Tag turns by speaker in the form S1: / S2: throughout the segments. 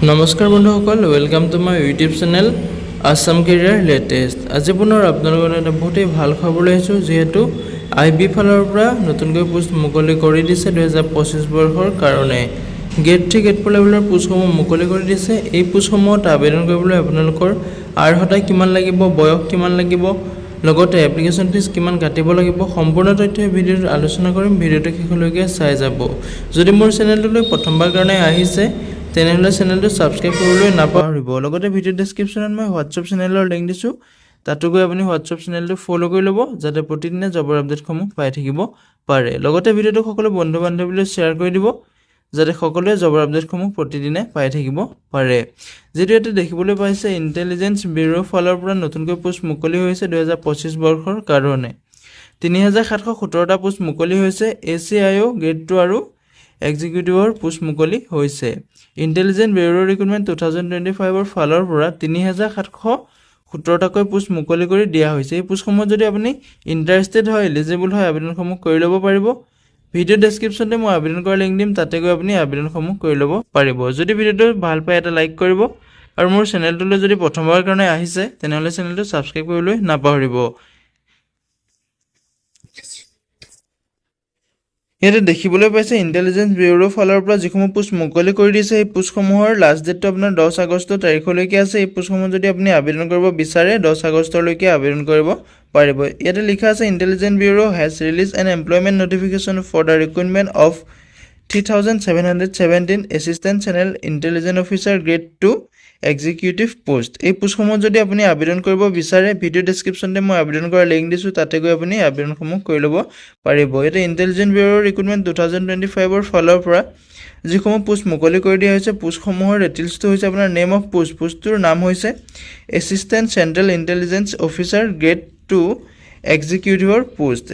S1: নমস্কাৰ বন্ধুসকল, welcome to my YouTube channel Assam career latest. আজি পুনৰ আপোনালোকৰ এটা বহুতেই ভাল খবৰ লৈ আহিছোঁ, যিহেতু IB ফালৰ পৰা নতুনকৈ পোষ্ট মুকলি কৰি দিছে 2025 বৰ্ষৰ কাৰণে। গ্ৰেড 3 গ্ৰেড 4 লেভেলৰ পোষ্টসমূহ মুকলি কৰি দিছে। এই পোষ্টসমূহত আবেদন কৰিবলৈ আপোনালোকৰ আৰ্হতা কিমান লাগিব, বয়স কিমান লাগিব, লগতে এপ্লিকেশ্যন ফিজ কিমান কাটিব লাগিব, সম্পূৰ্ণ তথ্য ভিডিঅ'ত আলোচনা কৰিম। ভিডিঅ'টো শেষলৈকে চাই যাব। যদি মোৰ চেনেলটোলৈ প্ৰথমবাৰ কাৰণে আহিছে তেনেহলে চেনেলটো সাবস্ক্ৰাইব কৰিবলৈ নাপাহৰিব। লগতে ভিডিঅ ডেসক্ৰিপচনত মই হোৱাটছআপ চেনেলৰ লিংক দিছোঁ, তাতো গৈ আপুনি হোৱাটছআপ চেনেলটো ফলো কৰি ল'ব, যাতে প্ৰতিদিনে জবৰ আপডেটসমূহ পাই থাকিব পাৰে। লগতে ভিডিঅ'টো সকলো বন্ধু বান্ধৱীলৈ শ্বেয়াৰ কৰি দিব, যাতে সকলোৱে জবৰ আপডেটসমূহ প্ৰতিদিনে পাই থাকিব পাৰে। যিটো ইয়াতে দেখিবলৈ পাইছে, ইণ্টেলিজেন্স ব্যুৰ ফালৰ পৰা নতুনকৈ পোষ্ট মুকলি হৈছে 2025 বৰ্ষৰ কাৰণে। 3717টা পোষ্ট মুকলি হৈছে। ACIO গ্ৰেড 2 আৰু এক্সিকিউটিভৰ পোষ্ট মুকলি হৈছে। ইণ্টেলিজেন্স ব্যুৰ ৰিক্ৰুটমেণ্ট 2025ৰ ফালৰ পৰা 3717টাকৈ পোষ্ট মুকলি কৰি দিয়া হৈছে। এই পোষ্টসমূহত যদি আপুনি ইণ্টাৰেষ্টেড হয়, এলিজিবল হয়, আবেদনসমূহ কৰি ল'ব পাৰিব। ভিডিঅ' ডেসক্ৰিপচনতে মই আবেদন কৰাৰ লিংক দিম, তাতে গৈ আপুনি আবেদনসমূহ কৰি ল'ব পাৰিব। যদি ভিডিঅ'টো ভাল পায় এটা লাইক কৰিব, আৰু মোৰ চেনেলটোলৈ যদি প্ৰথমবাৰৰ কাৰণে আহিছে তেনেহ'লে চেনেলটো ছাবস্ক্ৰাইব কৰিবলৈ নাপাহৰিব। ইয়াতে দেখিবলৈ পাইছে, ইণ্টেলিজেন্স ব্যুৰ ফালৰ পৰা যিসমূহ পোষ্ট মুকলি কৰি দিছে, এই পোষ্টসমূহৰ লাষ্ট ডেটটো আপোনাৰ 10 আগষ্ট তাৰিখলৈকে আছে। এই পোষ্টসমূহ যদি আপুনি আবেদন কৰিব বিচাৰে 10 আগষ্টলৈকে আবেদন কৰিব পাৰিব। ইয়াতে লিখা আছে, Intelligence Bureau has release an employment notification for the recruitment of 3717 assistant central intelligence officer grade 2 executive post. এই পোষ্টসমূহত যদি আপুনি আবেদন কৰিব বিচাৰে, ভিডিঅ' ডেসক্ৰিপচনতে মই আবেদন কৰাৰ লিংক দিছোঁ, তাতে গৈ আপুনি আবেদনসমূহ কৰি ল'ব পাৰিব। ইয়াতে ইণ্টেলিজেন্স ব্যুৰ ৰিক্ৰুটমেণ্ট 2025ৰ ফালৰ পৰা যিসমূহ পোষ্ট মুকলি কৰি দিয়া হৈছে, পোষ্টসমূহৰ ডিটেইলছটো হৈছে আপোনাৰ নেম অফ পোষ্ট। পোষ্টটোৰ নাম হৈছে assistant central intelligence officer grade 2 এক্সিকিউটিভৰ পোষ্ট।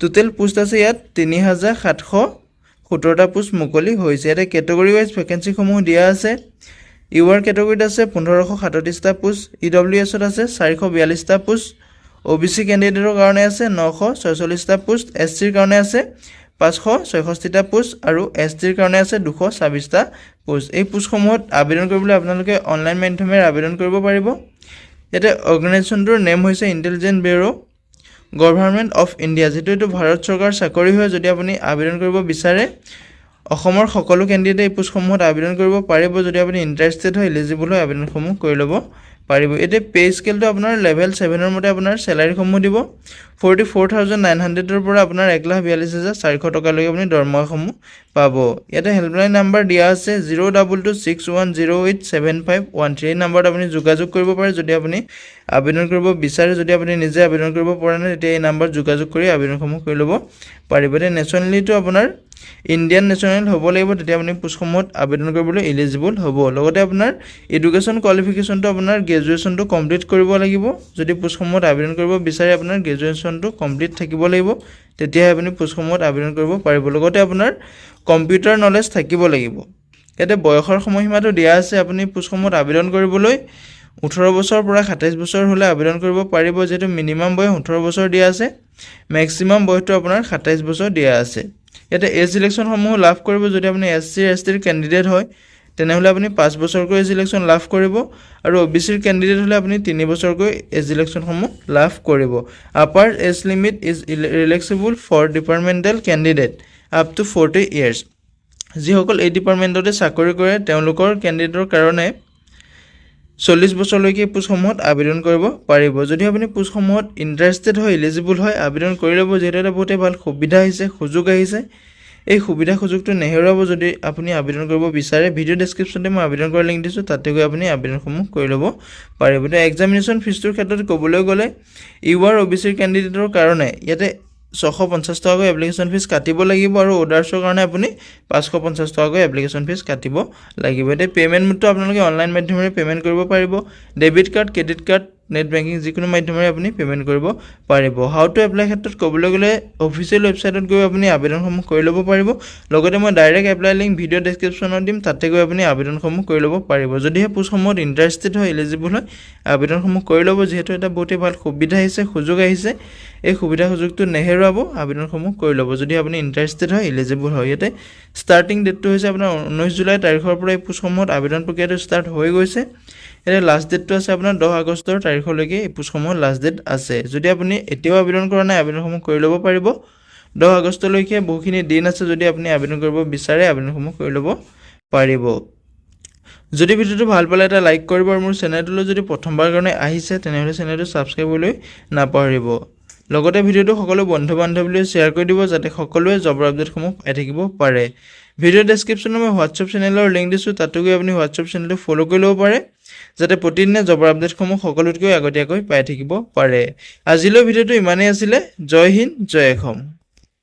S1: টোটেল পোষ্ট আছে ইয়াত 3717টা পোষ্ট মুকলি হৈছে। ইয়াতে কেটেগৰী ৱাইজ ভেকেঞ্চিসমূহ দিয়া আছে। ইউআৰ কেটেগৰীত আছে 1537টা পোষ্ট, EWSত আছে 442টা পোষ্ট, OBC কেণ্ডিডেটৰ কাৰণে আছে 946টা পোষ্ট, SCৰ কাৰণে আছে 566টা পোষ্ট আৰু STৰ কাৰণে আছে 226টা পোষ্ট। এই পোষ্টসমূহত আবেদন কৰিবলৈ আপোনালোকে অনলাইন মাধ্যমেৰে আবেদন কৰিব পাৰিব। ইয়াতে অৰ্গেনাইজেশ্যনটোৰ নেম হৈছে intelligence bureau government of India, যিটো এইটো ভাৰত চৰকাৰ চাকৰি হয়। যদি আপুনি আবেদন কৰিব বিচাৰে, অসমৰ সকলো কেণ্ডিডেটে এই পোষ্টসমূহত আবেদন কৰিব পাৰিব। যদি আপুনি ইণ্টাৰেষ্টেড হয়, এলিজিবল হয়, আবেদনসমূহ কৰি ল'ব পাৰিব। এতিয়া পে' স্কেলটো আপোনাৰ লেভেল 7ৰ মতে আপোনাৰ চেলাৰীসমূহ দিব। 44,900ৰ পৰা আপোনাৰ 1,42,400 টকালৈকে আপুনি দৰমহাসমূহ পাব। ইয়াতে হেল্পলাইন নাম্বাৰ দিয়া আছে 02261087513। এই নাম্বাৰত আপুনি যোগাযোগ কৰিব পাৰে যদি আপুনি আবেদন কৰিব বিচাৰে। যদি আপুনি নিজে আবেদন কৰিব পৰা নাই, তেতিয়া এই নাম্বাৰত যোগাযোগ কৰি আবেদনসমূহ কৰি ল'ব পাৰিব। এতিয়া নেশ্যনেলিটিটো আপোনাৰ ইণ্ডিয়ান নেশ্যনেল হ'ব লাগিব, তেতিয়া আপুনি পোষ্টসমূহত আবেদন কৰিবলৈ এলিজিবল হ'ব। লগতে আপোনাৰ এডুকেশ্যন কোৱালিফিকেশ্যনটো আপোনাৰ গ্ৰেজুৱেশ্যনটো কমপ্লিট কৰিব লাগিব। যদি পোষ্টসমূহত আবেদন কৰিব বিচাৰে, আপোনাৰ গ্ৰেজুৱেশ্যনটো কমপ্লিট থাকিব লাগিব, তেতিয়াহে আপুনি পোষ্টসমূহত আবেদন কৰিব পাৰিব। লগতে আপোনাৰ কম্পিউটাৰ নলেজ থাকিব লাগিব। ইয়াতে বয়সৰ সময়সীমাটো দিয়া আছে। আপুনি পোষ্টসমূহত আবেদন কৰিবলৈ 18 বছৰৰ পৰা 27 বছৰ হ'লে আবেদন কৰিব পাৰিব, যিহেতু মিনিমাম বয়স 18 বছৰ দিয়া আছে, মেক্সিমাম বয়সটো আপোনাৰ 27 বছৰ দিয়া আছে। ইয়াতে এজ ইলেকশ্যনসমূহ লাভ কৰিব। যদি আপুনি SC STৰ কেণ্ডিডেট হয়, তেনেহ'লে আপুনি 5 বছৰকৈ এজ ইলেকশ্যন লাভ কৰিব, আৰু OBCৰ কেণ্ডিডেট হ'লে আপুনি 3 বছৰকৈ এজ ইলেকশ্যনসমূহ লাভ কৰিব। Upper age limit is relaxable for departmental candidate up to 40 years। যিসকল এই ডিপাৰ্টমেণ্টতে চাকৰি কৰে, তেওঁলোকৰ কেণ্ডিডেটৰ কাৰণে 40 বছৰলৈকে পোষ্টসমূহত আবেদন কৰিব পাৰিব। যদি আপুনি পোষ্টসমূহত ইণ্টাৰেষ্টেড হয়, এলিজিবল হয়, আবেদন কৰি ল'ব, যিহেতু এটা বহুতেই ভাল সুবিধা আহিছে, সুযোগ আহিছে। এই সুবিধা সুযোগটো নেহেৰুৱাব। যদি আপুনি আবেদন কৰিব বিচাৰে, ভিডিঅ' ডেসক্ৰিপচনতে মই আবেদন কৰাৰ লিংক দিছোঁ, তাতে গৈ আপুনি আবেদনসমূহ কৰি ল'ব পাৰিব। এতিয়া এক্সামিনেশ্যন ফিজটোৰ ক্ষেত্ৰত ক'বলৈ গ'লে, ইউআৰ OBCৰ কেণ্ডিডেটৰ কাৰণে ইয়াতে 650 টকাকৈ এপ্লিকেশ্যন ফিজ কাটিব লাগিব, আৰু অৰ্ডাৰ্ছৰ কাৰণে আপুনি 550 টকাকৈ এপ্লিকেশ্যন ফিজ কাটিব লাগিব। এতিয়া পে'মেণ্ট মোডটো আপোনালোকে অনলাইন মাধ্যমেৰে পে'মেণ্ট কৰিব পাৰিব। Debit card, credit card net banking যিকোনো মাধ্যমেৰে আপুনি পে'মেণ্ট কৰিব পাৰিব। হাউ টু এপ্লাই ক্ষেত্ৰত ক'বলৈ গ'লে অফিচিয়েল ৱেবছাইটত গৈ আপুনি আবেদনসমূহ কৰি ল'ব পাৰিব। লগতে মই ডাইৰেক্ট এপ্লাই লিংক ভিডিঅ' ডেছক্ৰিপশ্যনত দিম, তাতে গৈ আপুনি আবেদনসমূহ কৰি ল'ব পাৰিব। যদিহে পোষ্টসমূহত ইণ্টাৰেষ্টেড হয়, এলিজিবল হয়, আবেদনসমূহ কৰি ল'ব। যিহেতু এটা বহুতেই ভাল সুবিধা আহিছে, সুযোগ আহিছে, এই সুযোগটো নেহেৰুৱাব, আবেদনসমূহ কৰি ল'ব যদি আপুনি ইণ্টাৰেষ্টেড হয়, এলিজিবল হয়। ইয়াতে ষ্টাৰ্টিং ডেটটো হৈছে আপোনাৰ 19 জুলাই তাৰিখৰ পৰা এই পোষ্টসমূহত আবেদন প্ৰক্ৰিয়াটো ষ্টাৰ্ট হৈ গৈছে। ইয়াতে লাষ্ট ডেটটো আছে আপোনাৰ 10 আগষ্টৰ তাৰিখলৈকে এই পোষ্টসমূহৰ লাষ্ট ডেট আছে। যদি আপুনি এতিয়াও আবেদন কৰা নাই, আবেদনসমূহ কৰি ল'ব পাৰিব। 10 আগষ্টলৈকে বহুখিনি দিন আছে, যদি আপুনি আবেদন কৰিব বিচাৰে আবেদনসমূহ কৰি ল'ব পাৰিব। যদি ভিডিঅ'টো ভাল পালে এটা লাইক কৰিব আৰু মোৰ চেনেলটোলৈ যদি প্ৰথমবাৰ কাৰণে আহিছে তেনেহ'লে চেনেলটো ছাবস্ক্ৰাইব কৰিবলৈ নাপাহৰিব। লগতে ভিডিঅ'টো সকলো বন্ধু বান্ধৱীলৈ শ্বেয়াৰ কৰি দিব, যাতে সকলোৱে জবৰ আপডেটসমূহ পাই থাকিব পাৰে। ভিডিঅ' ডেছক্ৰিপশ্যনত মই হোৱাটছআপ চেনেলৰ লিংক দিছোঁ, তাতো গৈ আপুনি হোৱাটছআপ চেনেলটো ফ'ল' কৰি ল'ব পাৰে, যাতে প্ৰতিদিনে জবৰ আপডেটসমূহ সকলোতকৈ আগতীয়াকৈ পাই থাকিব পাৰে। আজিলৈ ভিডিঅ'টো ইমানেই আছিলে। জয় হিন্দ, জয় অসম।